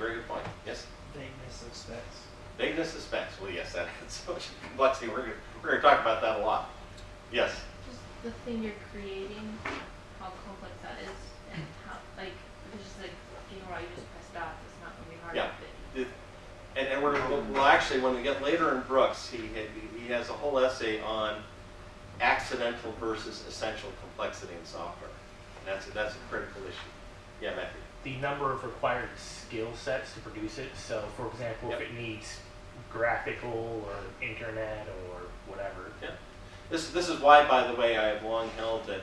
very good point. Yes? Vagueness of specs. Vagueness of specs. Well, yes, that adds so much complexity. We're going to talk about that a lot. Yes? Just the thing you're creating, how complex that is, and how, like, if it's just like, you know, you just press dots, it's not going to be hard Yeah. to fit. And we'll actually, when we get later in Brooks, he has a whole essay on accidental versus essential complexity in software. And that's a critical issue. Yeah, Matthew. The number of required skill sets to produce it. So, for example, Yep. if it needs graphical or internet or whatever. Yeah. This is why, by the way, I have long held that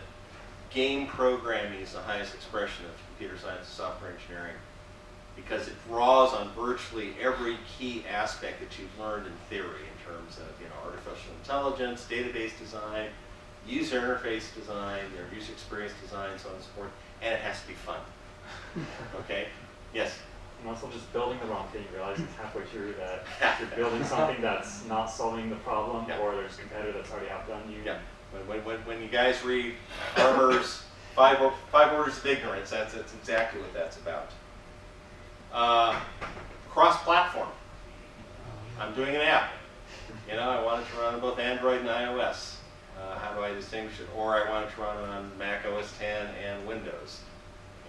game programming is the highest expression of computer science and software engineering, because it draws on virtually every key aspect that you've learned in theory in terms of, artificial intelligence, database design, user interface design, user experience design, so on and so forth, and it has to be fun. Okay? Yes? And also just building the wrong thing, you realize it's halfway through that you're building something that's not solving the problem, Yeah. or there's a competitor that's already outdone you. Yeah. When you guys read Farmer's five Orders of Ignorance, that's exactly what that's about. Cross-platform. I'm doing an app. I want it to run on both Android and iOS. How do I distinguish it? Or I want it to run on Mac OS X and Windows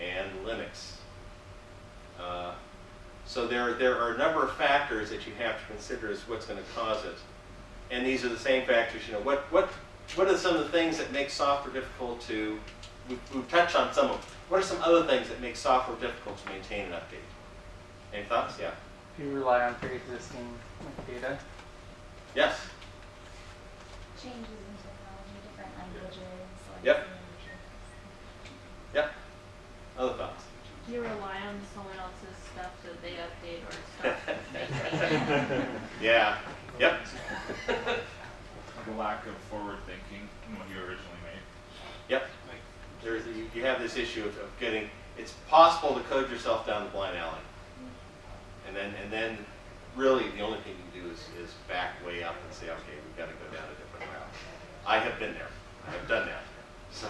and Linux. So there are a number of factors that you have to consider as what's going to cause it. And these are the same factors. What are some of the things that make software difficult to? We've touched on some of them. What are some other things that make software difficult to maintain and update? Any thoughts? Yeah. If you rely on pre-existing data. Yes. Changes in technology, different languages. Yep. Yep. Other thoughts? You rely on someone else's stuff that they update or stuff they make. Yeah. Yep. The lack of forward thinking in what you originally made. Yep. You have this issue of getting. It's possible to code yourself down the blind alley, and then really the only thing you can do is back way up and say, okay, we've got to go down a different route. I have been there. I have done that. So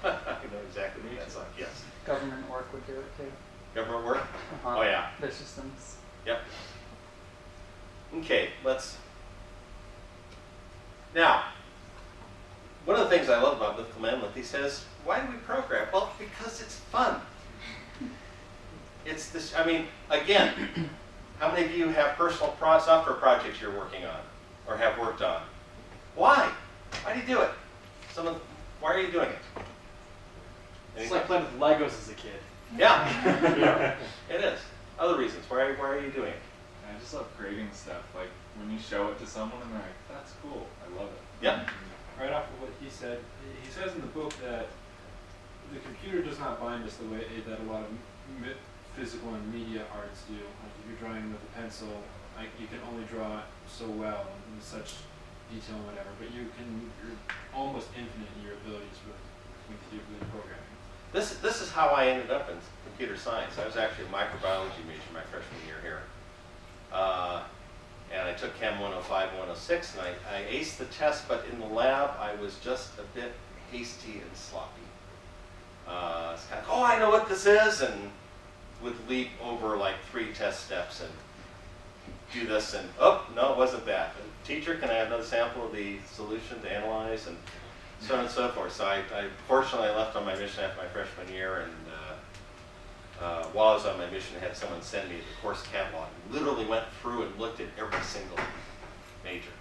I know exactly what that's like. Yes. Government work would do it too. Government work? Uh-huh. Oh yeah. Their systems. Yep. Okay, now, one of the things I love about Mythical Man-Month, he says, why do we program? Well, because it's fun. It's this, again, how many of you have personal software projects you're working on or have worked on? Why? Why do you do it? Why are you doing it? It's like playing with Legos as a kid. Yeah. Yeah, it is. Other reasons. Why are you doing it? I just love creating stuff. Like when you show it to someone and they're like, that's cool. I love it. Yeah. Right off of what he said, he says in the book that the computer does not bind us the way that a lot of physical and media arts do. Like if you're drawing with a pencil, you can only draw so well and such detail and whatever, but you're almost infinite in your abilities with programming. This is how I ended up in computer science. I was actually a microbiology major my freshman year here. And I took Chem 105 and 106, and I aced the test, but in the lab, I was just a bit hasty and sloppy. It's kind of, oh, I know what this is, and would leap over like 3 test steps and do this, and oh, no, it wasn't that. And, teacher, can I have another sample of the solution to analyze, and so on and so forth. So fortunately, I left on my mission after my freshman year, and while I was on my mission, I had someone send me the course catalog. Literally went through and looked at every single major.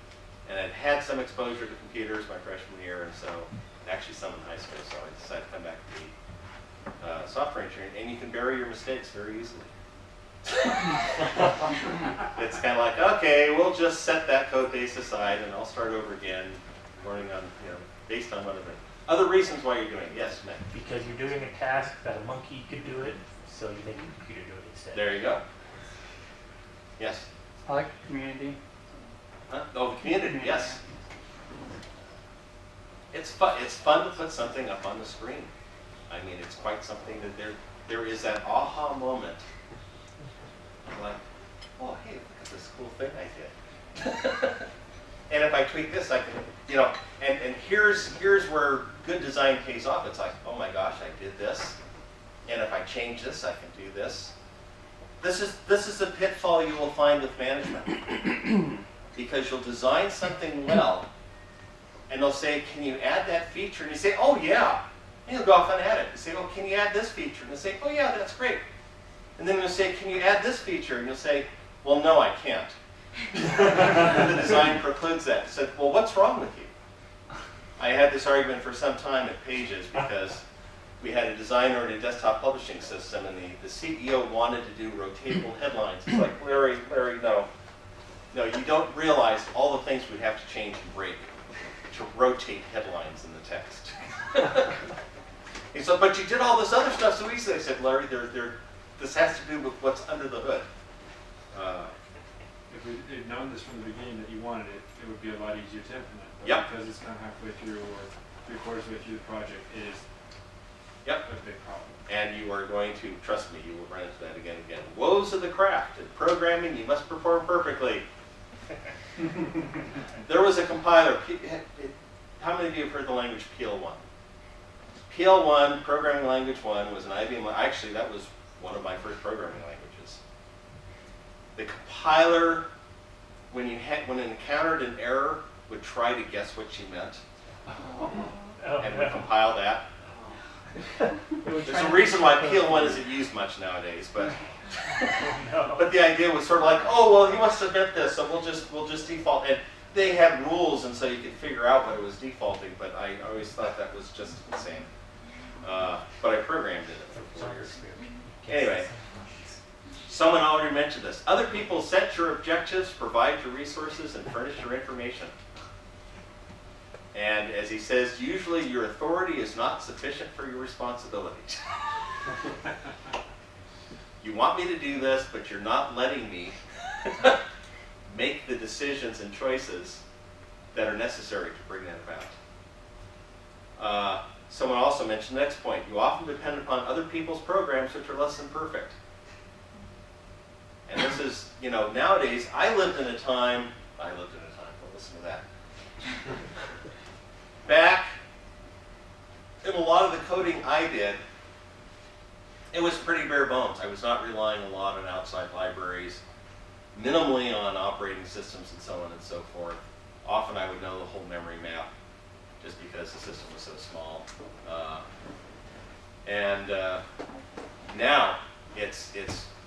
And I'd had some exposure to computers my freshman year, and so actually some in high school, so I decided to come back to be software engineering. And you can bury your mistakes very easily. It's kind of like, okay, we'll just set that code base aside, and I'll start over again, learning on, based on whatever. Other reasons why you're doing it. Yes, Matt? Because you're doing a task that a monkey could do it, so you make a computer do it instead. There you go. Yes? I like community. Huh? Oh, the community, yes. It's fun to put something up on the screen. It's quite something that there is that aha moment. Like, oh, hey, look at this cool thing I did. And if I tweak this, I can, and here's where good design pays off. It's like, oh my gosh, I did this. And if I change this, I can do this. this is a pitfall you will find with management. Because you'll design something well, and they'll say, can you add that feature? And you say, oh yeah. And you'll go off and add it. You say, oh, can you add this feature? And they'll say, oh yeah, that's great. And then they'll say, can you add this feature? And you'll say, well, no, I can't. The design precludes that. I said, well, what's wrong with you? I had this argument for some time at Pages because we had a designer in a desktop publishing system, and the CEO wanted to do rotatable headlines. It's like, Larry, no. No, you don't realize all the things we'd have to change and break to rotate headlines in the text. He said, but you did all this other stuff so easily. I said, Larry, this has to do with what's under the hood. If we had known this from the beginning that you wanted it, it would be a lot easier to implement. But Yep. because it's kind of halfway through or 3/4 way through the project, it is Yep. a big problem. And you are going to, trust me, you will run into that again and again. Woes of the craft. In programming, you must perform perfectly. There was a compiler. How many of you have heard the language PL1? PL1, Programming Language 1, was an IBM. Actually, that was one of my first programming languages. The compiler, when it encountered an error, would try to guess what you meant and would compile that. There's a reason why PL1 isn't used much nowadays, but but the idea was sort of like, oh well, he must have meant this, so we'll just default. And they had rules, and so you could figure out what it was defaulting. But I always thought that was just insane. But I programmed it for 4 years. Anyway, someone already mentioned this. Other people set your objectives, provide your resources, and furnish your information. And as he says, usually your authority is not sufficient for your responsibilities. You want me to do this, but you're not letting me make the decisions and choices that are necessary to bring that about. Someone also mentioned the next point. You often depend upon other people's programs which are less than perfect. And this is, nowadays, I lived in a time, don't listen to that. Back in a lot of the coding I did, it was pretty bare bones. I was not relying a lot on outside libraries, minimally on operating systems and so on and so forth. Often I would know the whole memory map just because the system was so small. Now it's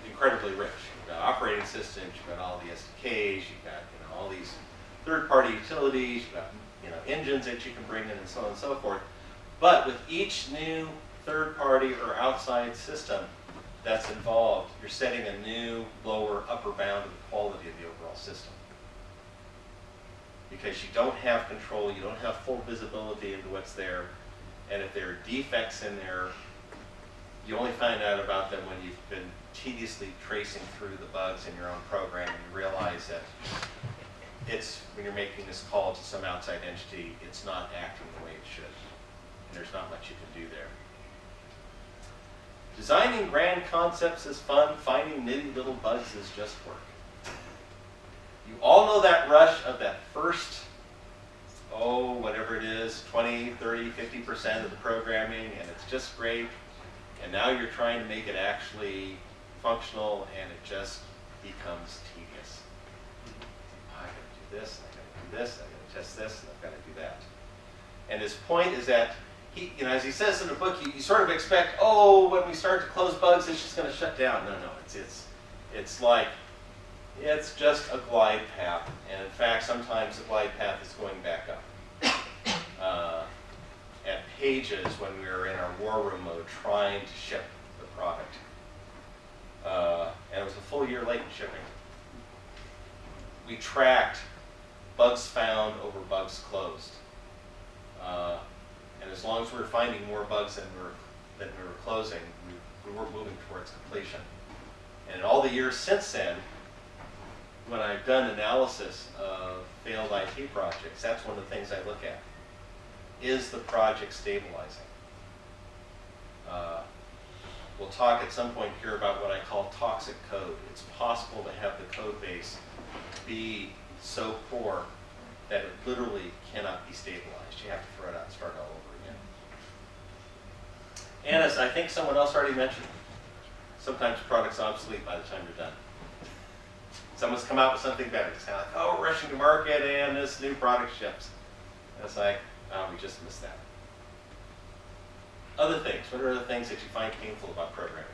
incredibly rich. You've got operating systems, you've got all the SDKs, you've got all these third-party utilities, you've got engines that you can bring in and so on and so forth. But with each new third-party or outside system that's involved, you're setting a new lower upper bound of the quality of the overall system. Because you don't have control, you don't have full visibility into what's there, and if there are defects in there, you only find out about them when you've been tediously tracing through the bugs in your own program, and you realize that when you're making this call to some outside entity, it's not acting the way it should. And there's not much you can do there. Designing grand concepts is fun. Finding nitty little bugs is just work. You all know that rush of that first, whatever it is, 20, 30, 50% of the programming, and it's just great. And now you're trying to make it actually functional, and it just becomes tedious. I gotta do this, I gotta do this, I gotta test this, and I've gotta do that. And his point is that he, as he says in the book, you sort of expect, when we start to close bugs, it's just gonna shut down. No, it's like, it's just a glide path. And in fact, sometimes the glide path is going back up. At Pages, when we were in our war room mode trying to ship the product. And it was a full year late in shipping. We tracked bugs found over bugs closed. And as long as we were finding more bugs than we were closing, we were moving towards completion. And in all the years since then, when I've done analysis of failed IT projects, that's one of the things I look at. Is the project stabilizing? We'll talk at some point here about what I call toxic code. It's possible to have the code base be so poor that it literally cannot be stabilized. You have to throw it out and start all over again. And as I think someone else already mentioned, Sometimes the product's obsolete by the time you're done. Someone's come out with something better. It's kind of like, oh, we're rushing to market and this new product ships. And it's like, oh, we just missed that. Other things. What are other things that you find painful about programming?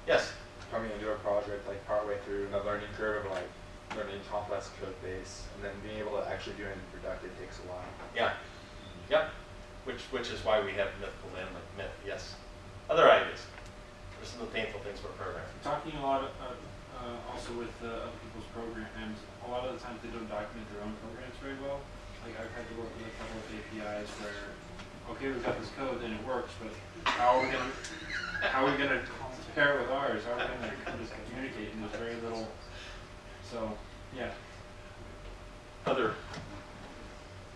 Yes? Coming into a project like partway through the learning curve of like learning complex code base and then being able to actually do anything productive takes a while. Yeah. Yep. Which is why we have Mythical Man-Month. Yes. Other ideas. What are some of the painful things about programming? Talking a lot also with other people's programs, a lot of the times they don't document their own programs very well. Like I've had to work with a couple of APIs where, okay, we've got this code and it works, but how are we gonna compare it with ours? How are we gonna just communicate? And there's very little. So yeah. Other.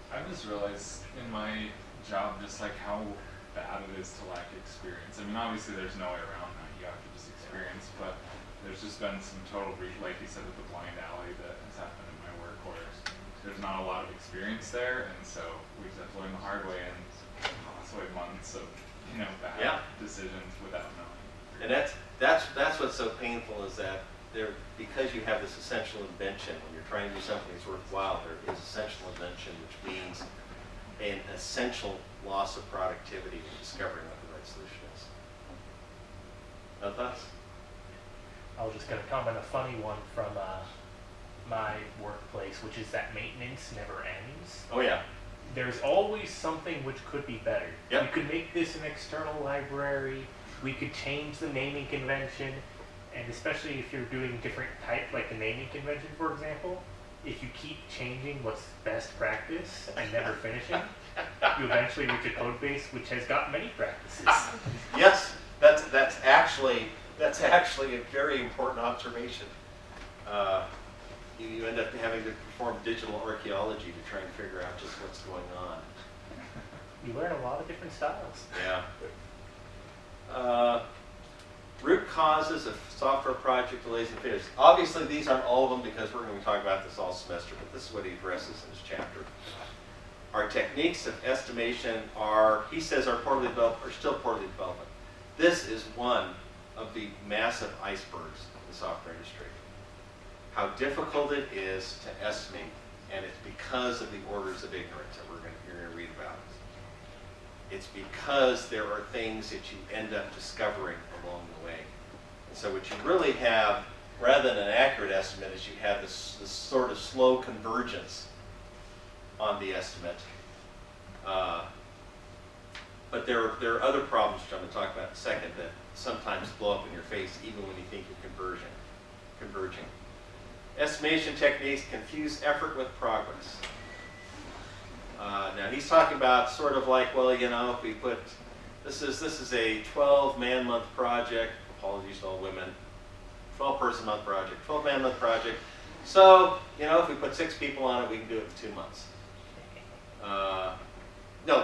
I just realized in my job just like how bad it is to lack experience. I mean, obviously there's no way around that. You have to just experience, but there's just been some total, like you said, with the blind alley that has happened in my work where there's not a lot of experience there, and so we just have to learn the hard way and toss away months of, you know, bad decisions without knowing. And that's what's so painful is that because you have this essential invention, when you're trying to do something that's worthwhile, there is essential invention, which means an essential loss of productivity in discovering what the right solution is. No thoughts? I was just going to comment a funny one from my workplace, which is that maintenance never ends. Oh yeah. There's always something which could be better. Yep. We could make this an external library. We could change the naming convention. And especially if you're doing different type, like the naming convention, for example, if you keep changing what's best practice and never finishing, you eventually reach a code base which has got many practices. Yes, that's actually a very important observation. You end up having to perform digital archaeology to try and figure out just what's going on. You learn a lot of different styles. Yeah. Root causes of software project delays and failures. Obviously, these aren't all of them because we're going to be talking about this all semester, but this is what he addresses in his chapter. Our techniques of estimation he says, are still poorly developed. This is one of the massive icebergs in the software industry. How difficult it is to estimate, and it's because of the orders of ignorance that you're going to read about. It's because there are things that you end up discovering along the way. And so what you really have, rather than an accurate estimate, is you have this sort of slow convergence on the estimate. But there are other problems, which I'm going to talk about in a second, that sometimes blow up in your face even when you think you're converging. Estimation techniques confuse effort with progress. Now he's talking about sort of like, well, you know, if we put, this is a 12-man-month project, apologies to all women, 12-person-month project, 12-man-month project. So, you know, if we put 6 people on it, we can do it in 2 months. No,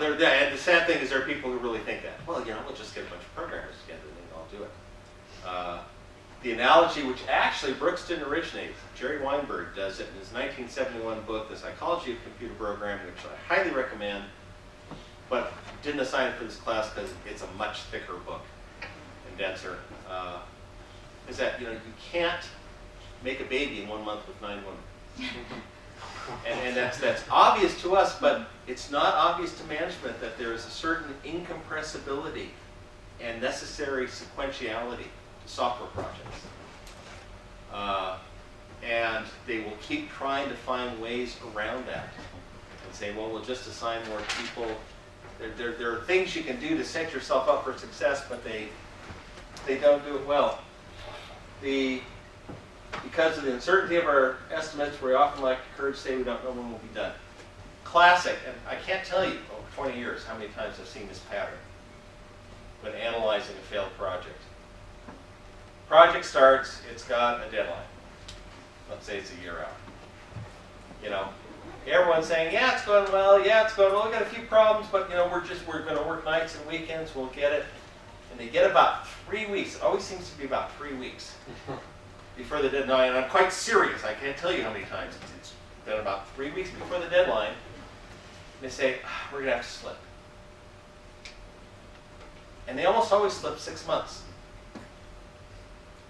and the sad thing is there are people who really think that. Well, you know, we'll just get a bunch of programmers together and they can all do it. The analogy, which actually Brooks didn't originate, Jerry Weinberg does it in his 1971 book, The Psychology of Computer Programming, which I highly recommend, but didn't assign it for this class because it's a much thicker book and denser, is that, you know, you can't make a baby in 1 month with 9 women. And that's obvious to us, but it's not obvious to management that there is a certain incompressibility and necessary sequentiality to software projects. And they will keep trying to find ways around that and say, well, we'll just assign more people. There are things you can do to set yourself up for success, but they don't do it well. Because of the uncertainty of our estimates, we often lack the courage to say we don't know when we'll be done. Classic, and I can't tell you over 20 years how many times I've seen this pattern when analyzing a failed project. Project starts, it's got a deadline. Let's say it's a year out. You know, everyone's saying, yeah, it's going well, we've got a few problems, but you know, we're going to work nights and weekends, we'll get it. And they get about 3 weeks. It always seems to be about 3 weeks before the deadline. And I'm quite serious. I can't tell you how many times it's been about 3 weeks before the deadline. They say, we're going to have to slip. And they almost always slip 6 months.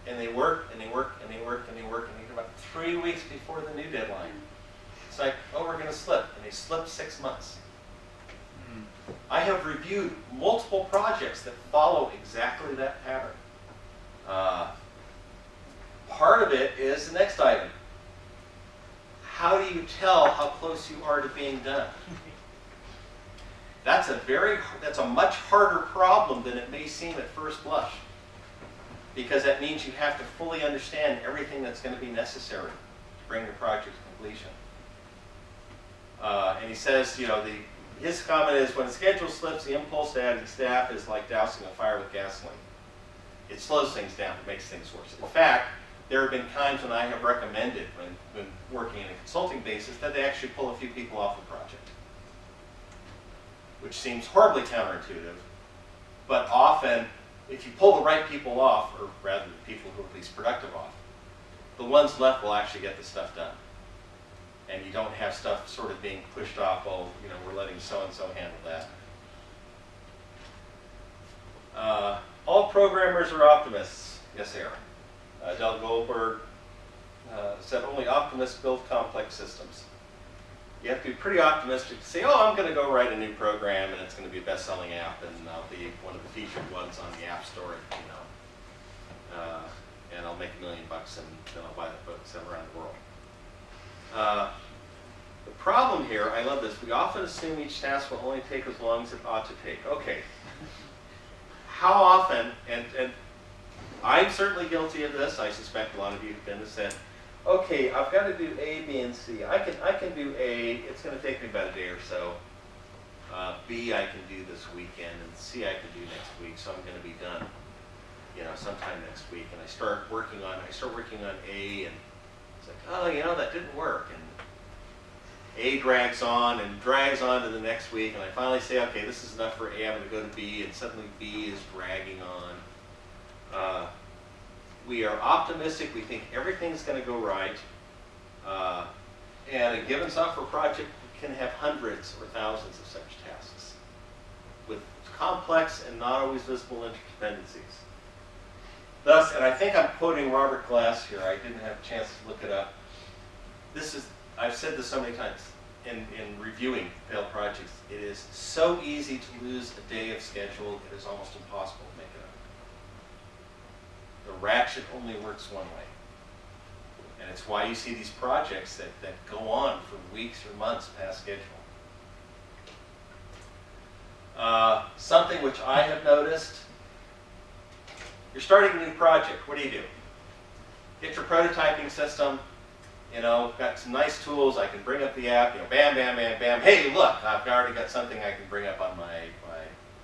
And they work, and they work, and they work, and they work, and they get about 3 weeks before the new deadline. It's like, oh, we're going to slip. And they slip 6 months. I have reviewed multiple projects that follow exactly that pattern. Part of it is the next item. How do you tell how close you are to being done? That's a much harder problem than it may seem at first blush. Because that means you have to fully understand everything that's going to be necessary to bring the project to completion. And he says, you know, his comment is, when the schedule slips, the impulse to add staff is like dousing a fire with gasoline. It slows things down, it makes things worse. In fact, there have been times when I have recommended, when working in a consulting basis, that they actually pull a few people off the project. Which seems horribly counterintuitive, but often, if you pull the right people off, or rather the people who are least productive off, the ones left will actually get the stuff done. And you don't have stuff sort of being pushed off, oh, you know, we're letting so-and-so handle that. All programmers are optimists. Yes, they are. Del Goldberg said only optimists build complex systems. You have to be pretty optimistic to say, oh, I'm going to go write a new program and it's going to be a best-selling app and I'll be one of the featured ones on the App Store, you know, and I'll make $1 million and then I'll buy the books around the world. The problem here, I love this, we often assume each task will only take as long as it ought to take. Okay. How often, and I'm certainly guilty of this, I suspect a lot of you have been, has said, okay, I've got to do A, B, and C. I can do A, it's going to take me about a day or so. B, I can do this weekend, and C, I can do next week, so I'm going to be done, you know, sometime next week. And I start working on A, and it's like, oh, you know, that didn't work. And A drags on and drags on to the next week, and I finally say, okay, this is enough for A, I'm going to go to B, and suddenly B is dragging on. We are optimistic, we think everything's going to go right, and a given software project can have hundreds or thousands of such tasks with complex and not always visible interdependencies. Thus, and I think I'm quoting Robert Glass here, I didn't have a chance to look it up. I've said this so many times in reviewing failed projects, it is so easy to lose a day of schedule, it is almost impossible to make it up. The ratchet only works one way. And it's why you see these projects that go on for weeks or months past schedule. Something which I have noticed, you're starting a new project, what do? Get your prototyping system, you know, got some nice tools, I can bring up the app, you know, bam, bam, bam, bam, hey, look, I've already got something I can bring up on my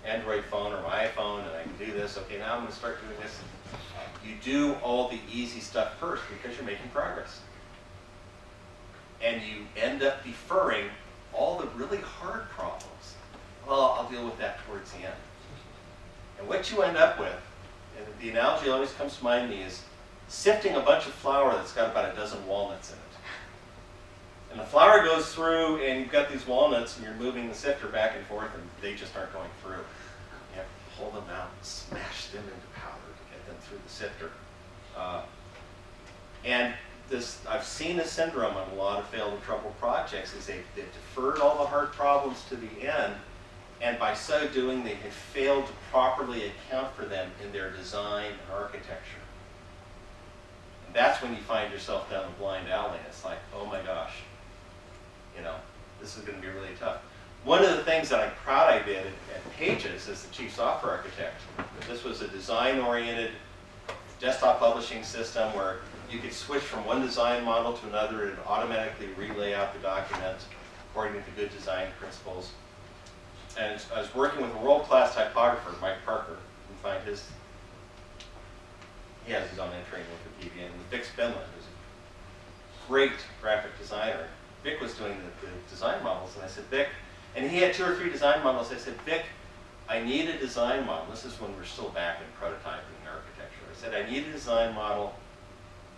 Android phone or my iPhone, and I can do this, okay, now I'm going to start doing this. You do all the easy stuff first because you're making progress. And you end up deferring all the really hard problems. Well, I'll deal with that towards the end. And what you end up with, and the analogy that always comes to mind to me, is sifting a bunch of flour that's got about a dozen walnuts in it. And the flour goes through, and you've got these walnuts, and you're moving the sifter back and forth, and they just aren't going through. You have to pull them out and smash them into powder to get them through the sifter. And I've seen this syndrome on a lot of failed or troubled projects, is they've deferred all the hard problems to the end, and by so doing, they have failed to properly account for them in their design and architecture. And that's when you find yourself down a blind alley, and it's like, oh my gosh, you know, this is going to be really tough. One of the things that I'm proud I did at Pages as the chief software architect, this was a design-oriented desktop publishing system where you could switch from one design model to another and automatically relay out the document according to good design principles. And I was working with a world-class typographer, Mike Parker. You can find he has his own entry in Wikipedia, and Vic Spindler, who's a great graphic designer. Vic was doing the design models, and I said, Vic, and he had 2 or 3 design models. I said, Vic, I need a design model. This is when we're still back in prototyping and architecture. I said, I need a design model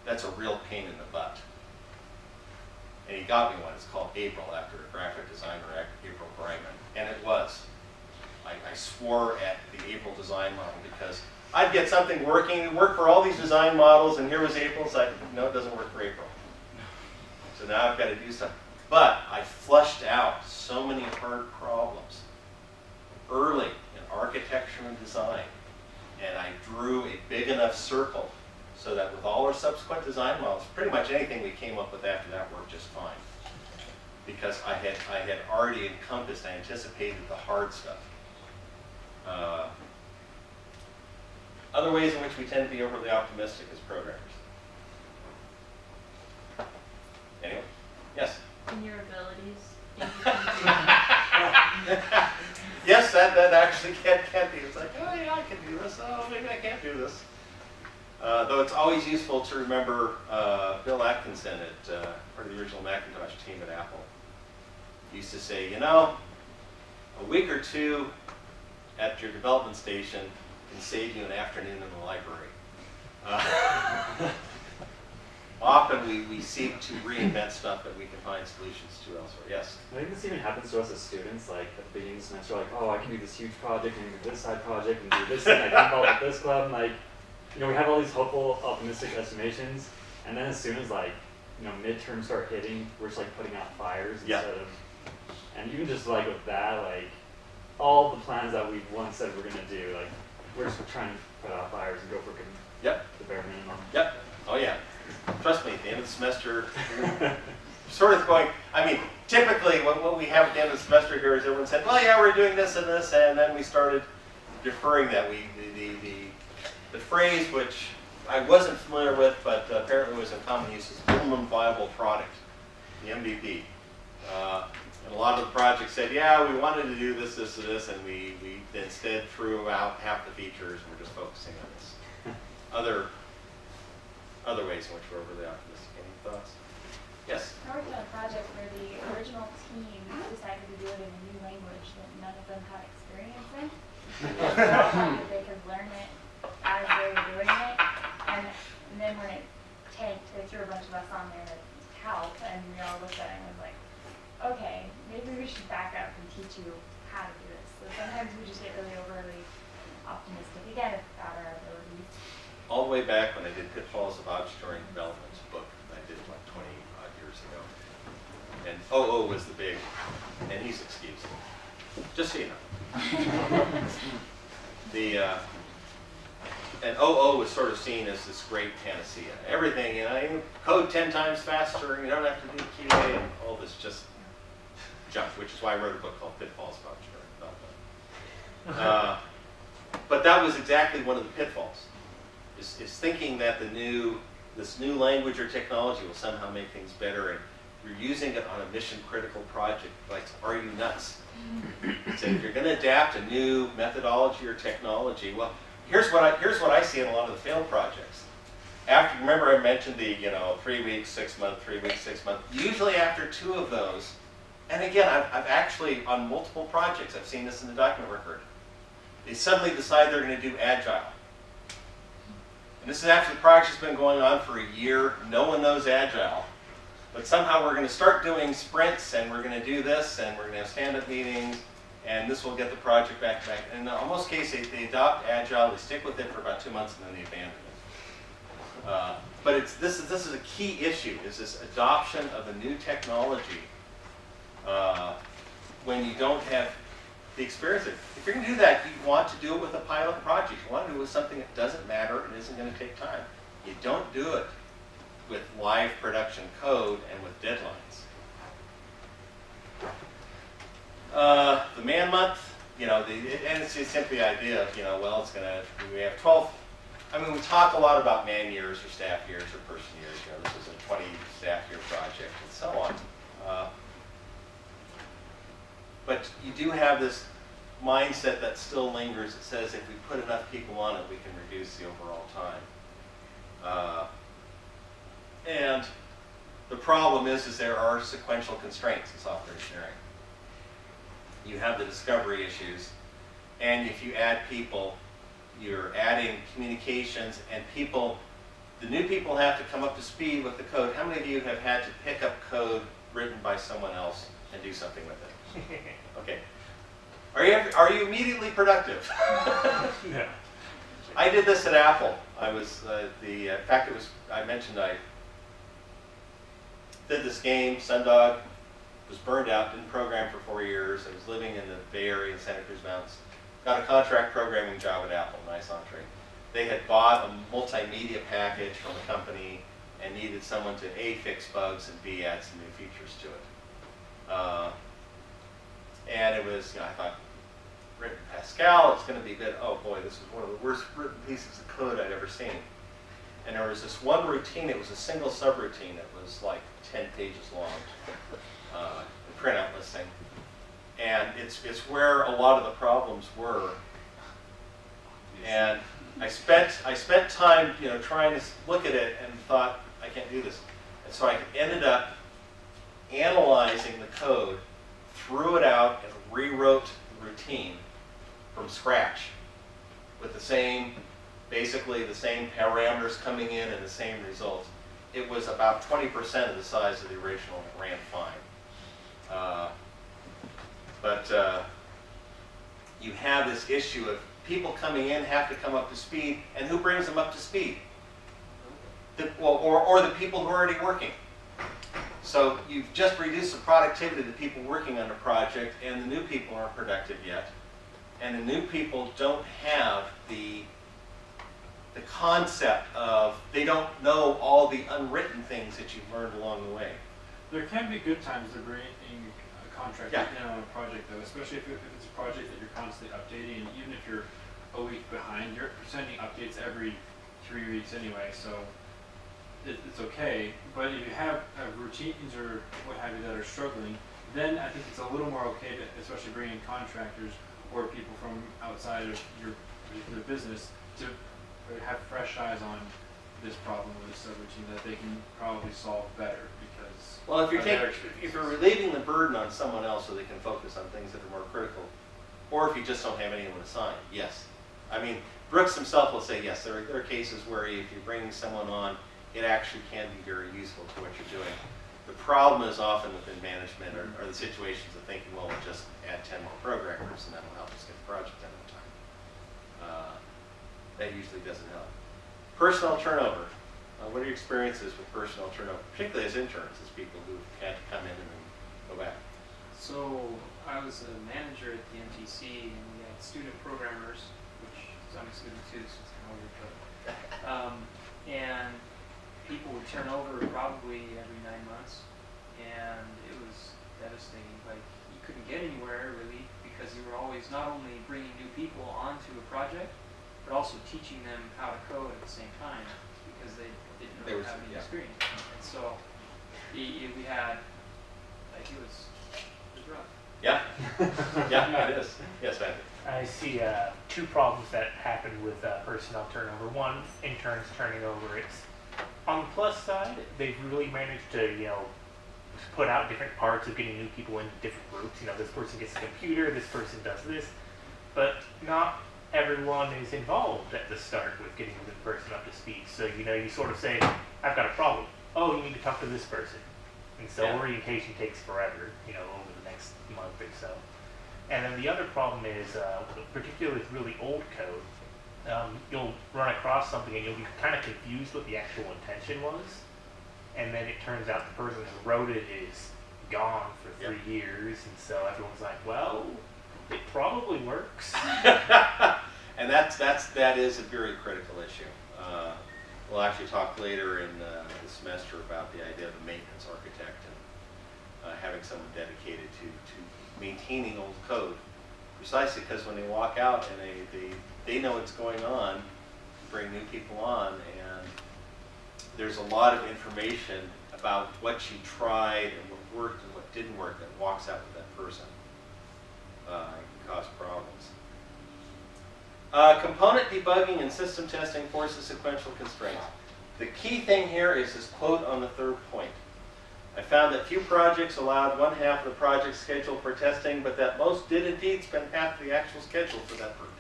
that's a real pain in the butt. And he got me one. It's called April, after a graphic designer, April Bryman. And it was. I I swore at the April design model because I'd get something working, it worked for all these design models, and here was April, it's like, no, it doesn't work for April. So now I've got to do something. But I flushed out so many hard problems early in architecture and design, and I drew a big enough circle so that with all our subsequent design models, pretty much anything we came up with after that worked just fine. Because I had already encompassed, I anticipated the hard stuff. Other ways in which we tend to be overly optimistic as programmers. Anyone? Yes? In your abilities. think you can do. Yes, that actually can be. It's like, oh yeah, I can do this. Oh, maybe I can't do this. Though it's always useful to remember Bill Atkinson at part of the original Macintosh team at Apple used to say, you know, a week or two at your development station can save you an afternoon in the library. Often we seek to reinvent stuff that we can find solutions to elsewhere. Yes? I think this even happens to us as students, like at the beginning of the semester, like, oh, I can do this huge project, and do this side project, and do this thing, I can involve with this club, and like, you know, we have all these hopeful, optimistic estimations, and then as soon as like, you know, midterms start hitting, we're just like putting out fires instead of, and even just like with that, like, all the plans that we once said we're gonna do, like, we're just trying to put out fires and go for the bare minimum. Yep. Oh yeah. Trust me, at the end of the semester, sort of going, I mean, typically what we have at the end of the semester here is everyone said, well, yeah, we're doing this and this, and then we started deferring that. The phrase, which I wasn't familiar with, but apparently was in common use, is minimum viable product, the MVP. And a lot of the projects said, yeah, we wanted to do this, this, and this, and we instead threw out half the features and we're just focusing on this. Other ways in which we're overly optimistic. Any thoughts? Yes? I worked on a project where the original team decided to do it in a new language that none of them had experience in. They all thought that they could learn it as they were doing it. And then when it tanked, they threw a bunch of us on there to help, and we all looked at it and was like, okay, maybe we should back up and teach you how to do this. So sometimes we just get really overly optimistic, again, about our abilities. All the way back when I did Pitfalls of Object-Oriented Development book, I did it like 20 odd years ago. And OO was the big, and he's excused. Just so you know. And OO was sort of seen as this great panacea. Everything, you know, you code 10 times faster, you don't have to do QA, and all this just junk, which is why I wrote a book called Pitfalls of Object-Oriented Development. But that was exactly one of the pitfalls. Is thinking that this new language or technology will somehow make things better, and you're using it on a mission-critical project. Like, are you nuts? So if you're going to adapt a new methodology or technology, well, here's what I see in a lot of the failed projects. After, remember I mentioned the 3 weeks, 6 month, 3 weeks, 6 month. Usually after 2 of those, and again, I've actually on multiple projects, I've seen this in the document record. They suddenly decide they're going to do agile. And this is after the project's been going on for a year. No one knows agile. But somehow we're going to start doing sprints, and we're going to do this, and we're going to have stand-up meetings, and this will get the project back. And in almost cases, they adopt agile, they stick with it for about 2 months, and then they abandon it. But this is a key issue, is this adoption of a new technology when you don't have the experience. If you're going to do that, you want to do it with a pilot project. You want to do it with something that doesn't matter and isn't going to take time. You don't do it with live production code and with deadlines. The Man-Month, and it's simply the idea of, well, we have 12. I mean, we talk a lot about man years or staff years or person years. This is a 20 staff year project and so on. But you do have this mindset that still lingers that says if we put enough people on it, we can reduce the overall time. And the problem is there are sequential constraints in software engineering. You have the discovery issues, and if you add people, you're adding communications, and the new people have to come up to speed with the code. How many of you have had to pick up code written by someone else and do something with it? Okay. Are you immediately productive? Yeah. I did this at Apple. I was in fact, it was. I mentioned I did this game. Sundog was burned out. Didn't program for 4 years. I was living in the Bay Area in Santa Cruz Mountains. Got a contract programming job at Apple. Nice entree. They had bought a multimedia package from a company and needed someone to A, fix bugs, and B, add some new features to it. And it was, I thought, written Pascal, it's going to be good. Oh boy, this was one of the worst written pieces of code I'd ever seen. And there was this one routine, it was a single subroutine that was like 10 pages long, the printout listing. And it's where a lot of the problems were. And I spent time, trying to look at it and thought, I can't do this. And so I ended up analyzing the code, threw it out, and rewrote the routine from scratch with basically the same parameters coming in and the same results. It was about 20% of the size of the original and it ran fine. But you have this issue of people coming in have to come up to speed, and who brings them up to speed? Or the people who are already working. So you've just reduced the productivity of the people working on the project, and the new people aren't productive yet. And the new people don't have the concept of, they don't know all the unwritten things that you've learned along the way. There can be good times to bring in a contract on a project, though, especially if it's a project that you're constantly updating, and even if you're a week behind, you're sending updates every 3 weeks anyway, so it's okay. But if you have routines or what have you that are struggling, then I think it's a little more okay to, especially bring in contractors or people from outside of your particular business, to have fresh eyes on this problem with this subroutine that they can probably solve better, because well, if you're relieving the burden on someone else so they can focus on things that are more critical, or if you just don't have anyone assigned, yes. I mean, Brooks himself will say yes. There are cases where if you're bringing someone on, it actually can be very useful to what you're doing. The problem is often within management or the situations of thinking, well, we'll just add 10 more programmers and that'll help us get the project done in time. That usually doesn't help. Personnel turnover. What are your experiences with personnel turnover, particularly as interns, as people who had to come in and then go back? So I was a manager at the MTC, and we had student programmers, which I'm a student too, so it's kind of weird, but and people would turn over probably every 9 months, and it was devastating. Like, you couldn't get anywhere really, because you were always not only bringing new people onto a project, but also teaching them how to code at the same time, because they didn't really have any experience. And so we had, like, it was rough. Yeah, yeah, it is. Yes, Matthew. I see two problems that happen with personnel turnover. One, interns turning over. It's on the plus side, they've really managed to, put out different parts of getting new people into different groups. This person gets a computer, this person does this, but not everyone is involved at the start with getting the person up to speed. So, you sort of say, I've got a problem. Oh, you need to talk to this person. And so orientation takes forever, over the next month or so. And then the other problem is, particularly with really old code, you'll run across something and you'll be kind of confused what the actual intention was. And then it turns out the person who wrote it is gone for 3 years. And so everyone's like, well, it probably works. And that is a very critical issue. We'll actually talk later in the semester about the idea of a maintenance architect and having someone dedicated to maintaining old code, precisely because when they walk out and they know what's going on, bring new people on, and there's a lot of information about what you tried and what worked and what didn't work that walks out with that person. It can cause problems. Component debugging and system testing forces sequential constraints. The key thing here is this quote on the third point. I found that few projects allowed one half of the project schedule for testing, but that most did indeed spend half of the actual schedule for that purpose.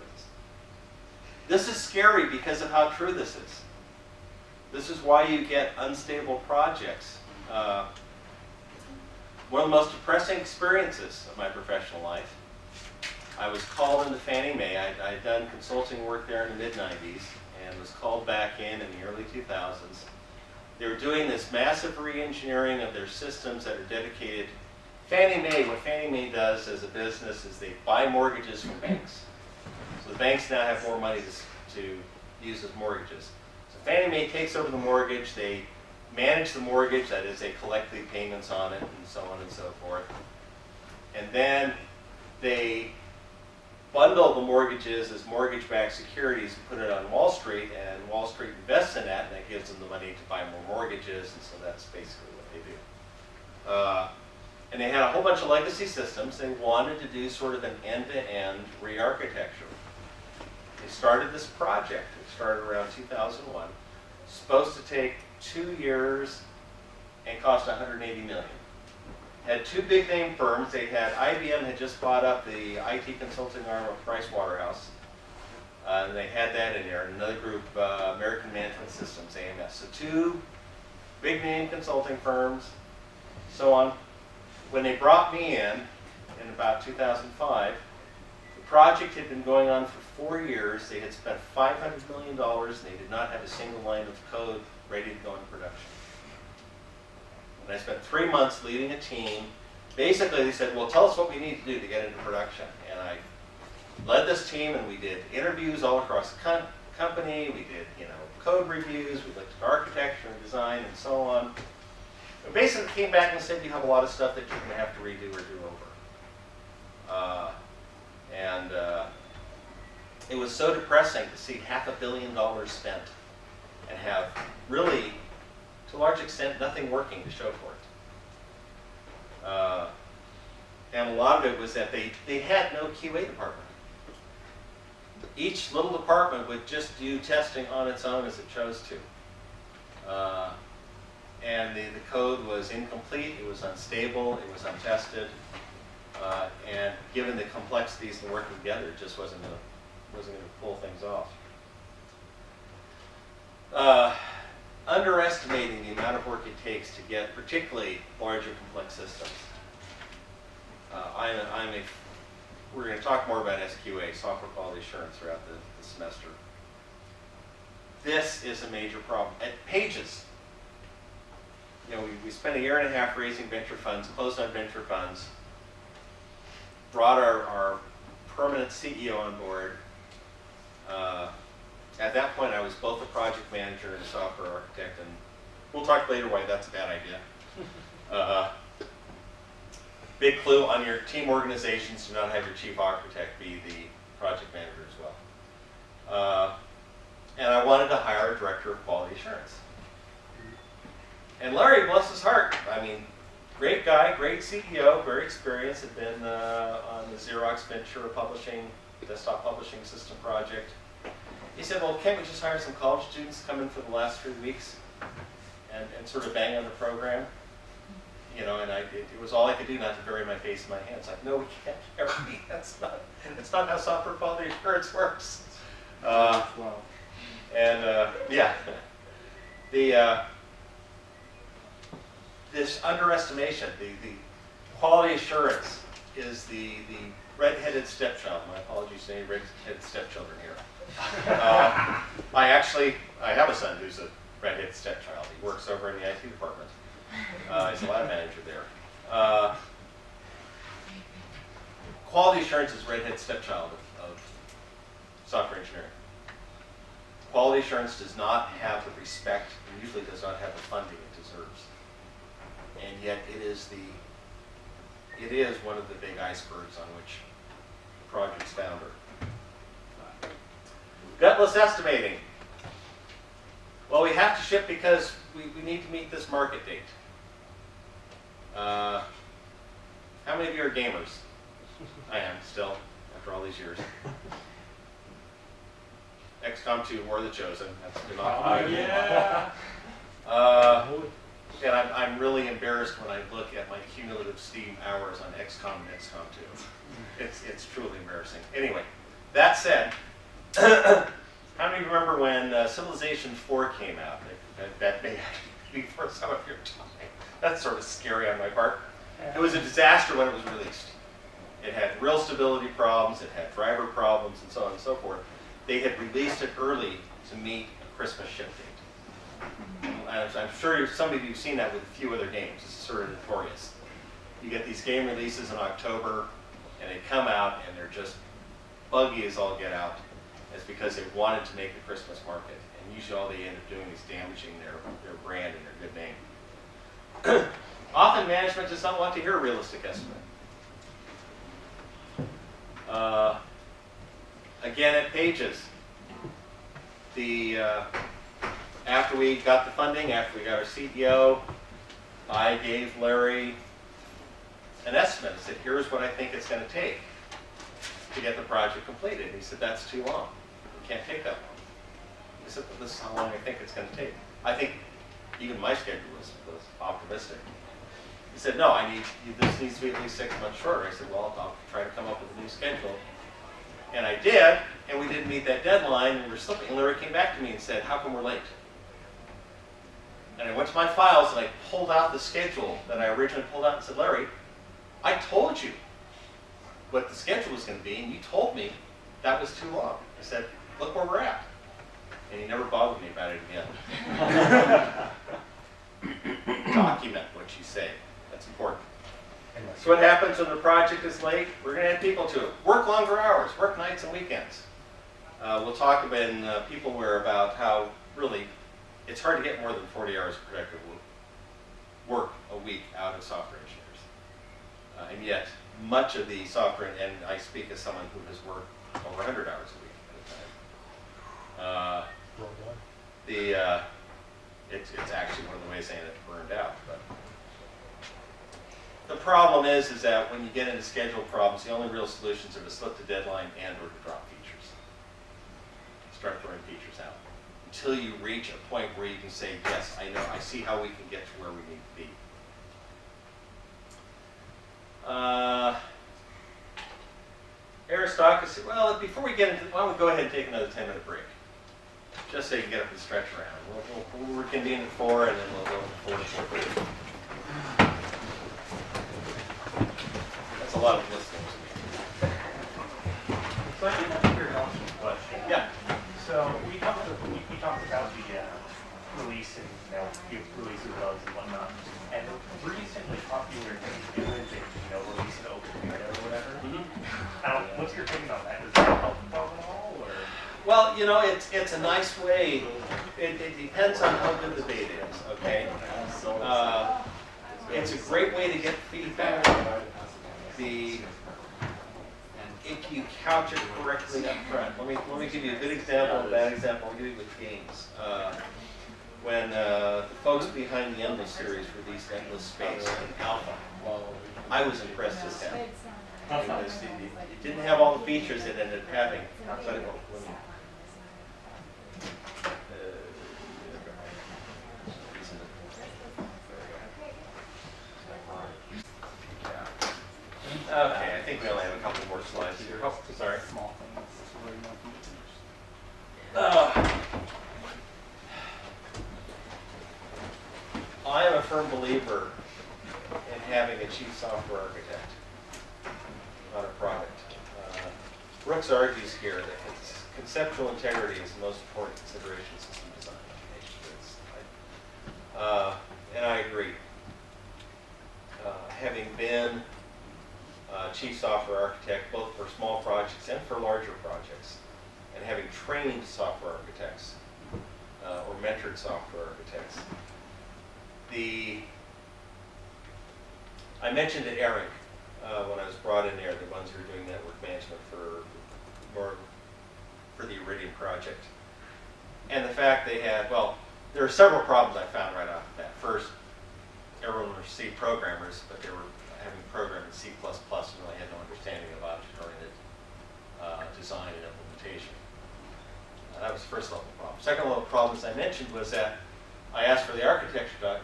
This is scary because of how true this is. This is why you get unstable projects. One of the most depressing experiences of my professional life, I was called into Fannie Mae. I'd done consulting work there in the mid-90s and was called back in the early 2000s. They were doing this massive re-engineering of their systems that are dedicated. Fannie Mae, what Fannie Mae does as a business is they buy mortgages from banks. So the banks now have more money to use as mortgages. So Fannie Mae takes over the mortgage, they manage the mortgage, that is, they collect the payments on it and so on and so forth. And then they bundle the mortgages as mortgage-backed securities and put it on Wall Street, and Wall Street invests in that, and that gives them the money to buy more mortgages, and so that's basically what they do. And they had a whole bunch of legacy systems. They wanted to do sort of an end-to-end re-architecture. They started this project. It started around 2001. Supposed to take 2 years and cost $180 million. Had two big name firms. They had IBM had just bought up the IT consulting arm of Pricewaterhouse. And they had that in there. And another group, American Management Systems, AMS. So two big name consulting firms, so on. When they brought me in about 2005, the project had been going on for 4 years. They had spent $500 million, and they did not have a single line of code ready to go into production. And I spent 3 months leading a team. Basically, they said, well, tell us what we need to do to get into production. And I led this team, and we did interviews all across the company. We did, code reviews. We looked at architecture and design and so on. We basically came back and said, you have a lot of stuff that you're going to have to redo or do over. It was so depressing to see $500 million spent and have really, to a large extent, nothing working to show for it. And a lot of it was that they had no QA department. Each little department would just do testing on its own as it chose to. And the code was incomplete, it was unstable, it was untested, and given the complexities and working together, it just wasn't going to pull things off. Underestimating the amount of work it takes to get particularly larger complex systems. We're going to talk more about SQA, software quality assurance, throughout the semester. This is a major problem. At Pages, we spent 1.5 years raising venture funds, closed on venture funds, brought our permanent CEO on board. At that point, I was both a project manager and a software architect, and we'll talk later why that's a bad idea. Big clue on your team organizations: do not have your chief architect be the project manager as well. And I wanted to hire a director of quality assurance. And Larry, bless his heart, great guy, great CEO, very experienced, had been on the Xerox Venture desktop publishing system project. He said, well, can't we just hire some college students to come in for the last 3 weeks and sort of bang on the program? And it was all I could do not to bury my face in my hands. Like, no, we can't, Harry, that's not how software quality assurance works. This underestimation, the quality assurance is the red-headed stepchild. My apologies to any red-headed stepchildren here. I have a son who's a red-headed stepchild. He works over in the IT department. He's a lab manager there. Quality assurance is red-headed stepchild of software engineering. Quality assurance does not have the respect, and usually does not have the funding it deserves. And yet it is one of the big icebergs on which the project's founder. Gutless estimating. Well, we have to ship because we need to meet this market date. How many of you are gamers? I am still, after all these years. XCOM 2, War of the Chosen. That's been off. Yeah. And I'm really embarrassed when I look at my cumulative Steam hours on XCOM and XCOM 2. It's truly embarrassing. Anyway, that said, how many remember when Civilization 4 came out? That may be for some of your time. That's sort of scary on my part. It was a disaster when it was released. It had real stability problems, it had driver problems, and so on and so forth. They had released it early to meet a Christmas ship date. I'm sure some of you have seen that with a few other games. It's sort of notorious. You get these game releases in October, and they come out, and they're just buggy as all get out. It's because they wanted to make the Christmas market. And usually all they end up doing is damaging their brand and their good name. Often management does not want to hear a realistic estimate. Again, at Pages, after we got the funding, after we got our CEO, I gave Larry an estimate. I said, here's what I think it's going to take to get the project completed. And he said, that's too long. It can't take that long. I said, well, this is how long I think it's going to take. I think even my schedule was optimistic. He said, no, this needs to be at least 6 months shorter. I said, well, I'll try to come up with a new schedule. And I did, and we didn't meet that deadline, and we were slipping. And Larry came back to me and said, how come we're late? And I went to my files, and I pulled out the schedule that I originally pulled out and said, Larry, I told you what the schedule was going to be, and you told me that was too long. I said, look where we're at. And he never bothered me about it again. Document what you say. That's important. So what happens when the project is late? We're going to add people to it. Work longer hours. Work nights and weekends. We'll talk in Peopleware about how really it's hard to get more than 40 hours of productive work a week out of software engineers. And yet, much of the software, and I speak as someone who has worked over 100 hours a week at a time. It's actually one of the ways I ended up burned out. But the problem is that when you get into schedule problems, the only real solutions are to slip the deadline and or to drop features. Start throwing features out until you reach a point where you can say, yes, I see how we can get to where we need to be. Aristocracy, well, before we get into, why don't we go ahead and take another 10-minute break? Just so you can get up and stretch around. We'll reconvene at 4, and then we'll go to 4 to 4. That's a lot of listening to me. So I did have a curiosity question. Yeah. So we talked about the release and release of bugs and whatnot. And recently popular things do is they release an open beta or whatever. Mm-hmm. What's your opinion on that? Does that help the problem at all? Or? Well, it's a nice way. It depends on how good the beta is, okay? It's a great way to get feedback. If you couch it correctly up front. Let me give you a good example, a bad example. I'll give you with games. When the folks behind the Endless series released Endless Space in Alpha, I was impressed as hell. Because it didn't have all the features it ended up having. But it okay, I think we only have a couple more slides here. Oh, sorry. Small things. I am a firm believer in having a chief software architect on a product. Brooks argues here that conceptual integrity is the most important consideration in system design. And I agree. Having been chief software architect both for small projects and for larger projects, and having trained software architects or mentored software architects, I mentioned to Eric when I was brought in there, the ones who are doing network management for the Iridium project, and the fact they had, well, there are several problems I found right off the bat. First, everyone was C programmers, but they were having programmed in C++ and really had no understanding of object-oriented design and implementation. That was the first level problem. Second level problems I mentioned was that I asked for the architecture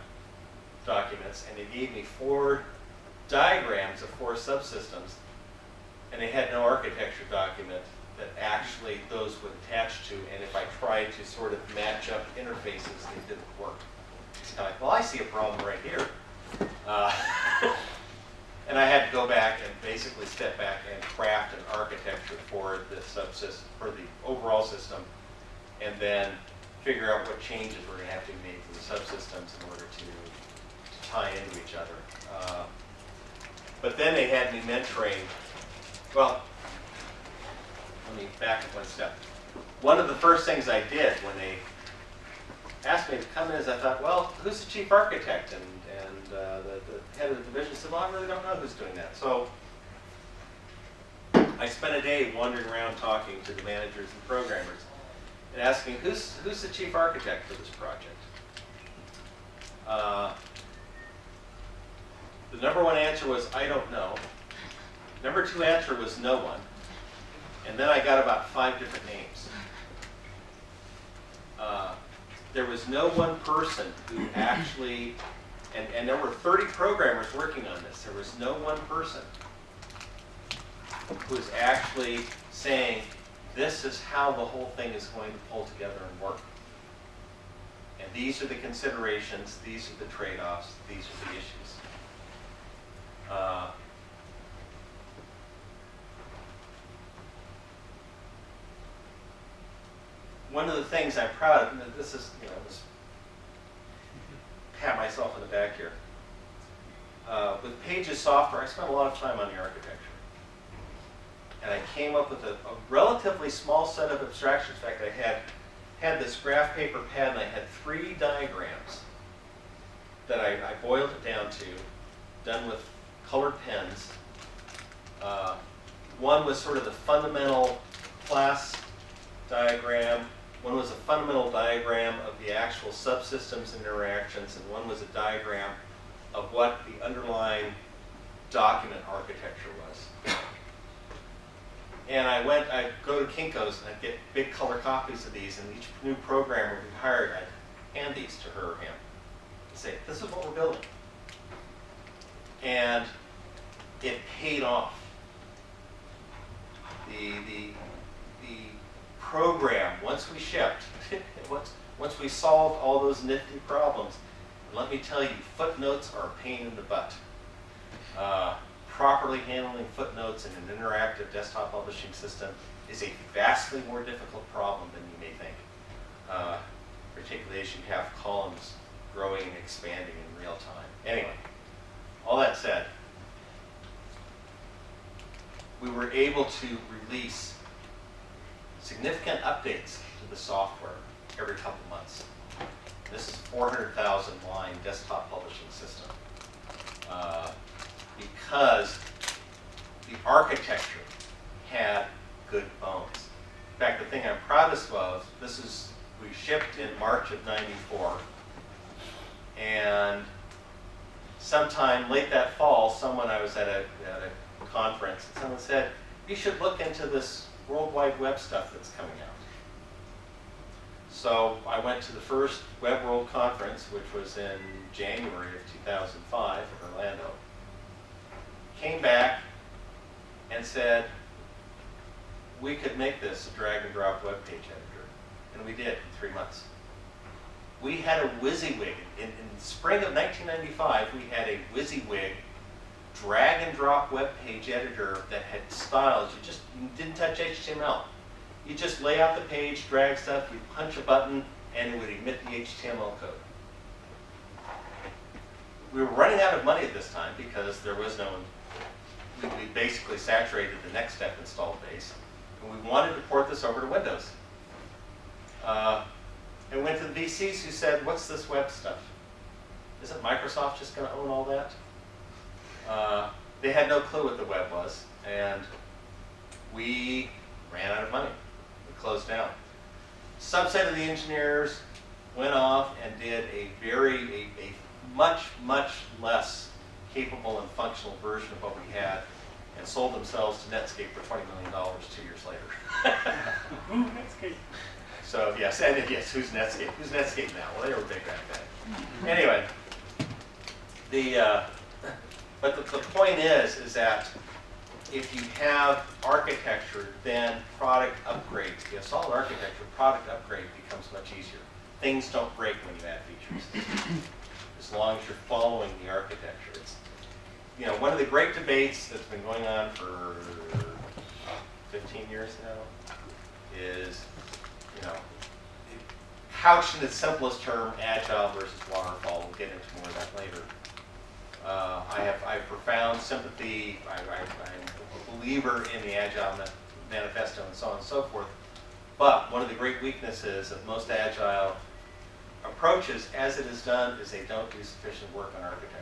documents, and they gave me 4 diagrams of 4 subsystems, and they had no architecture document that actually those would attach to, and if I tried to sort of match up interfaces, they didn't work. It's kind of like, well, I see a problem right here. And I had to go back and basically step back and craft an architecture for the subsystem, for the overall system, and then figure out what changes we're going to have to make to the subsystems in order to tie into each other. But then they had me mentoring, well, let me back up one step. One of the first things I did when they asked me to come in is I thought, well, who's the chief architect? And the head of the division said, well, I really don't know who's doing that. So I spent a day wandering around talking to the managers and programmers and asking, who's the chief architect for this project? The number one answer was, I don't know. Number two answer was no one. And then I got about 5 different names. There was no one person who actually, and there were 30 programmers working on this. There was no one person who was actually saying, this is how the whole thing is going to pull together and work. And these are the considerations, these are the trade-offs, these are the issues. One of the things I'm proud of, and this is, just pat myself in the back here. With Pages software, I spent a lot of time on the architecture. And I came up with a relatively small set of abstractions. In fact, I had this graph paper pad and I had 3 diagrams that I boiled it down to, done with colored pens. One was sort of the fundamental class diagram. One was a fundamental diagram of the actual subsystems and interactions, and one was a diagram of what the underlying document architecture was. And I'd go to Kinko's and I'd get big color copies of these, and each new programmer we hired, I'd hand these to her or him and say, this is what we're building. And it paid off. The program, once we shipped, once we solved all those nifty problems, and let me tell you, footnotes are a pain in the butt. Properly handling footnotes in an interactive desktop publishing system is a vastly more difficult problem than you may think, particularly as you have columns growing and expanding in real time. Anyway, all that said, we were able to release significant updates to the software every couple months. This is a 400,000 line desktop publishing system. Because the architecture had good bones. In fact, the thing I'm proudest of, we shipped in March of '94, and sometime late that fall, I was at a conference, and someone said, you should look into this World Wide Web stuff that's coming out. So I went to the first Web World Conference, which was in January of 2005 in Orlando. Came back and said, we could make this a drag and drop web page editor. And we did in 3 months. We had a WYSIWYG. In spring of 1995, we had a WYSIWYG drag and drop web page editor that had styles. You didn't touch HTML. You just lay out the page, drag stuff, you punch a button, and it would emit the HTML code. We were running out of money at this time because there was no, we basically saturated the next step installed base. And we wanted to port this over to Windows. And went to the VCs who said, what's this web stuff? Isn't Microsoft just going to own all that? They had no clue what the web was, and we ran out of money. We closed down. Subset of the engineers went off and did a much, much less capable and functional version of what we had, and sold themselves to Netscape for $20 million 2 years later. Ooh, Netscape. So yes, and yes, who's Netscape? Who's Netscape now? Well, they were big back then. Anyway, but the point is that if you have architecture, then product upgrade. If you have solid architecture, product upgrade becomes much easier. Things don't break when you add features, as long as you're following the architecture. you know, one of the great debates that's been going on for 15 years now is, you know, couched in its simplest term, agile versus waterfall. We'll get into more of that later. I have profound sympathy. I'm a believer in the Agile Manifesto and so on and so forth. But one of the great weaknesses of most Agile approaches, as it is done, is they don't do sufficient work on architecture.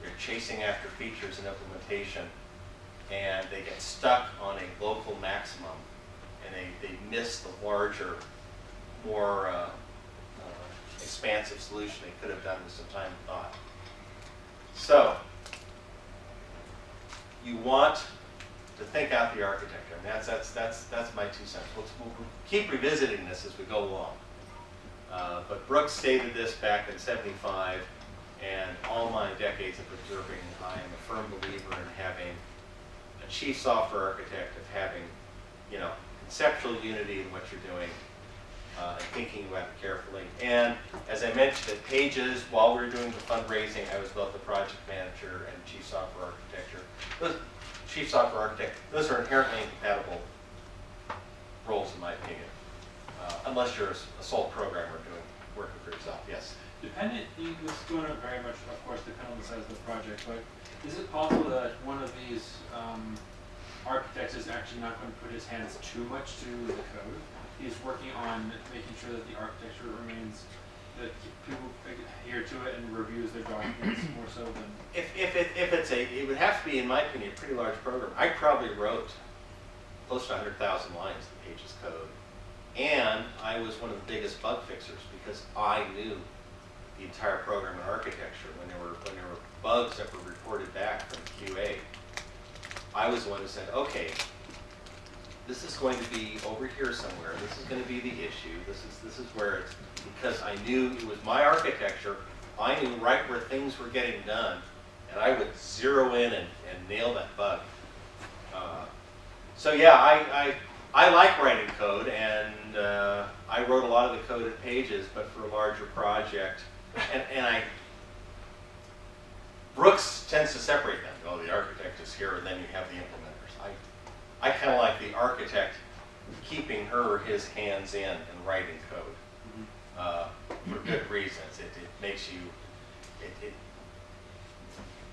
They're chasing after features and implementation, and they get stuck on a local maximum, and they miss the larger, more expansive solution they could have done with some time and thought. So, you want to think out the architecture. I mean, that's my 2 cents. We'll keep revisiting this as we go along. But Brooks stated this back in '75, and all my decades of observing, I am a firm believer in having a chief software architect, of having, you know, conceptual unity in what you're doing, and thinking about it carefully. And as I mentioned at Pages, while we were doing the fundraising, I was both the project manager and chief software architect. Those are inherently incompatible roles, in my opinion, unless you're a sole programmer working for yourself. Yes. This is going to very much, of course, depend on the size of the project, but is it possible that one of these architects is actually not going to put his hands too much to the code? He's working on making sure that the architecture remains, that people adhere to it and reviews their documents more so than... It would have to be, in my opinion, a pretty large program. I probably wrote close to 100,000 lines of Pages code. And I was one of the biggest bug fixers because I knew the entire program and architecture. When there were bugs that were reported back from QA, I was the one who said, okay, this is going to be over here somewhere. This is going to be the issue. This is where it's, because I knew it was my architecture. I knew right where things were getting done, and I would zero in and nail that bug. So yeah, I like writing code, and I wrote a lot of the code at Pages, but for a larger project. And Brooks tends to separate them. Oh, the architect is here, and then you have the implementers. I kind of like the architect keeping her or his hands in and writing code for good reasons. It makes you, it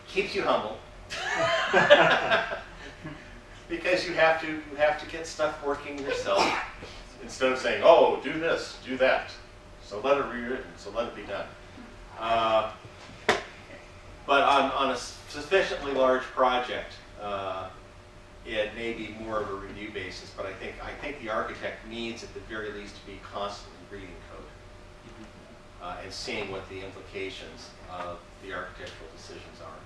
keeps you humble. Because you have to get stuff working yourself instead of saying, oh, do this, do that. So let it be written, so let it be done. But on a sufficiently large project, it may be more of a review basis, but I think the architect needs at the very least to be constantly reading code and seeing what the implications of the architectural decisions are.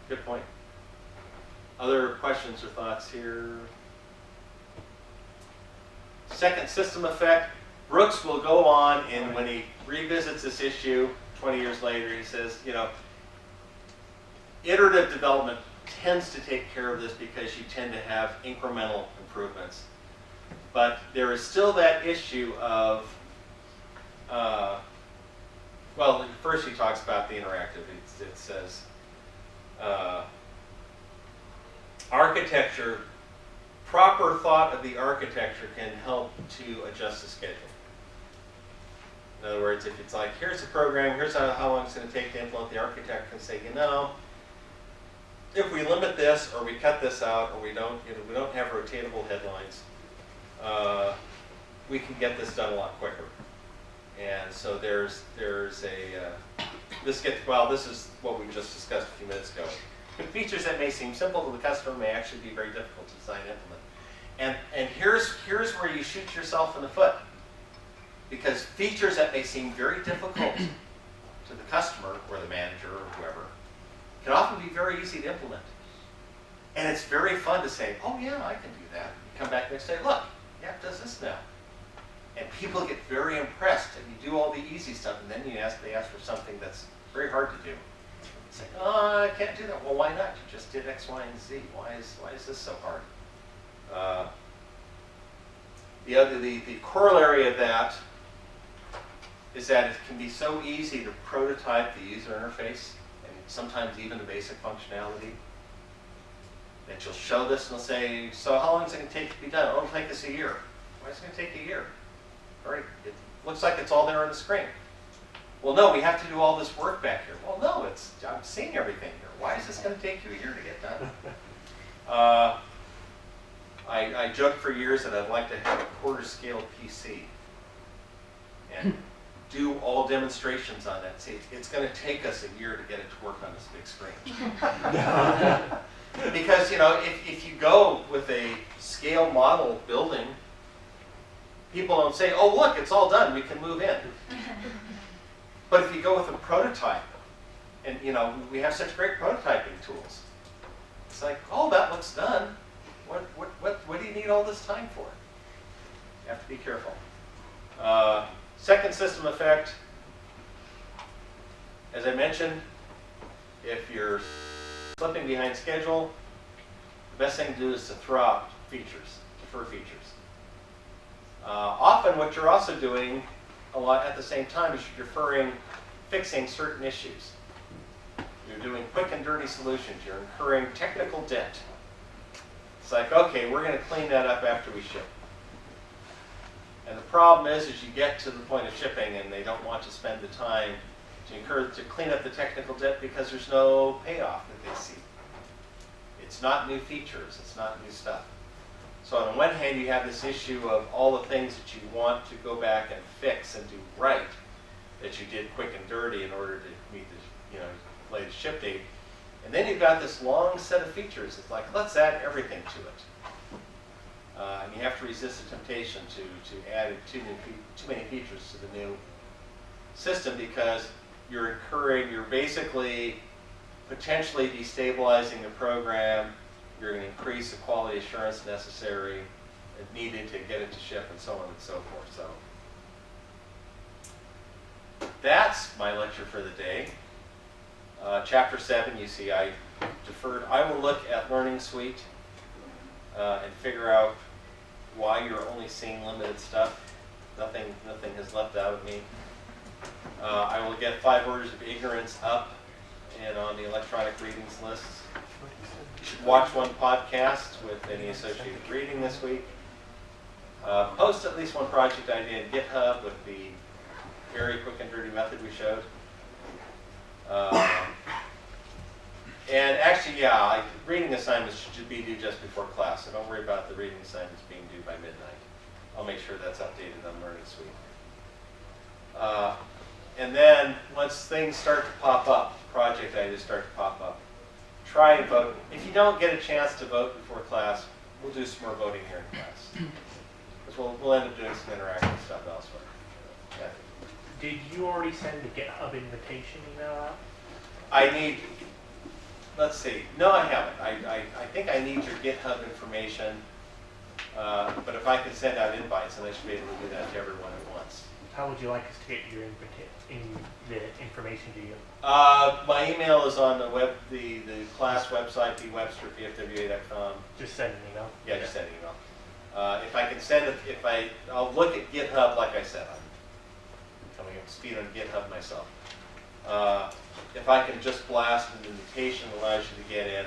Good point. Other questions or thoughts here? Second system effect. Brooks will go on, and when he revisits this issue 20 years later, he says, you know, iterative development tends to take care of this because you tend to have incremental improvements. But there is still that issue of, well, first he talks about the interactive. It says, architecture, proper thought of the architecture can help to adjust the schedule. In other words, if it's like, here's the program, here's how long it's going to take to implement, the architect can say, you know, if we limit this, or we cut this out, or we don't have rotatable headlines, we can get this done a lot quicker. And so there's a, this is what we just discussed a few minutes ago. Features that may seem simple to the customer may actually be very difficult to design and implement. And here's where you shoot yourself in the foot. Because features that may seem very difficult to the customer or the manager or whoever can often be very easy to implement. And it's very fun to say, oh yeah, I can do that. You come back next day, look, yeah, it does this now. And people get very impressed, and you do all the easy stuff, and then they ask for something that's very hard to do. It's like, oh, I can't do that. Well, why not? You just did X, Y, and Z. Why is this so hard? The corollary of that is that it can be so easy to prototype the user interface and sometimes even the basic functionality. That you'll show this and they'll say, so how long is it going to take to be done? Oh, it'll take us a year. Why is it going to take a year? All right, it looks like it's all there on the screen. Well, no, we have to do all this work back here. Well, no, I'm seeing everything here. Why is this going to take you a year to get done? I joked for years that I'd like to have a quarter scale PC and do all demonstrations on that. See, it's going to take us a year to get it to work on this big screen. Because, you know, if you go with a scale model building, people don't say, oh, look, it's all done, we can move in. But if you go with a prototype, and, you know, we have such great prototyping tools, it's like, oh, that looks done. What do you need all this time for? You have to be careful. Second system effect, as I mentioned, if you're slipping behind schedule, the best thing to do is to throw out features, defer features. Often what you're also doing a lot at the same time is you're deferring fixing certain issues. You're doing quick and dirty solutions. You're incurring technical debt. It's like, okay, we're going to clean that up after we ship. And the problem is you get to the point of shipping and they don't want to spend the time to clean up the technical debt because there's no payoff that they see. It's not new features. It's not new stuff. So on the one hand, you have this issue of all the things that you want to go back and fix and do right that you did quick and dirty in order to meet the latest ship date. And then you've got this long set of features. It's like, let's add everything to it. And you have to resist the temptation to add too many features to the new system because you're basically potentially destabilizing the program. You're going to increase the quality assurance necessary and needed to get it to ship and so on and so forth. So that's my lecture for the day. Chapter 7, you see, I deferred. I will look at Learning Suite and figure out why you're only seeing limited stuff. Nothing has left out of me. I will get 5 orders of ignorance up and on the electronic readings list. You should watch one podcast with any associated reading this week. Post at least one project idea in GitHub with the very quick and dirty method we showed. And actually, yeah, reading assignments should be due just before class, so don't worry about the reading assignments being due by midnight. I'll make sure that's updated on Learning Suite. And then once things start to pop up, project ideas start to pop up, try and vote. If you don't get a chance to vote before class, we'll do some more voting here in class. Because we'll end up doing some interactive stuff elsewhere. Yeah. Did you already send the GitHub invitation email out? I need, let's see. No, I haven't. I think I need your GitHub information. But if I can send out invites, then I should be able to do that to everyone at once. How would you like us to get your the information to you? My email is on the class website, bwebster@pfwa.com. Just send an email? Yeah, just send an email. If I can send it, I'll look at GitHub, like I said, I'm coming up to speed on GitHub myself. If I can just blast an invitation that allows you to get in,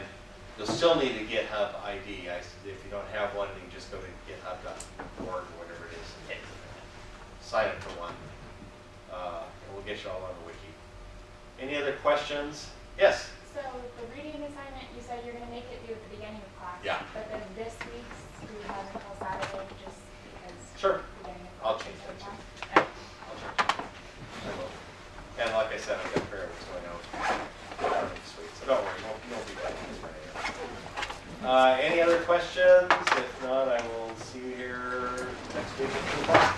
you'll still need a GitHub ID. If you don't have one, you can just go to github.org or whatever it is and sign up for one. And we'll get you all on the wiki. Any other questions? Yes? So the reading assignment, you said you're going to make it due at the beginning of class. Yeah. But then this week's, do you have until Saturday just because? Sure. Beginning of I'll class change is that so too. fast? I'll check it. I will. And like I said, I've got prayer what's going on this week, so don't worry, you won't be fighting this Friday. Any other questions? If not, I will see you here next week at 2 o'clock.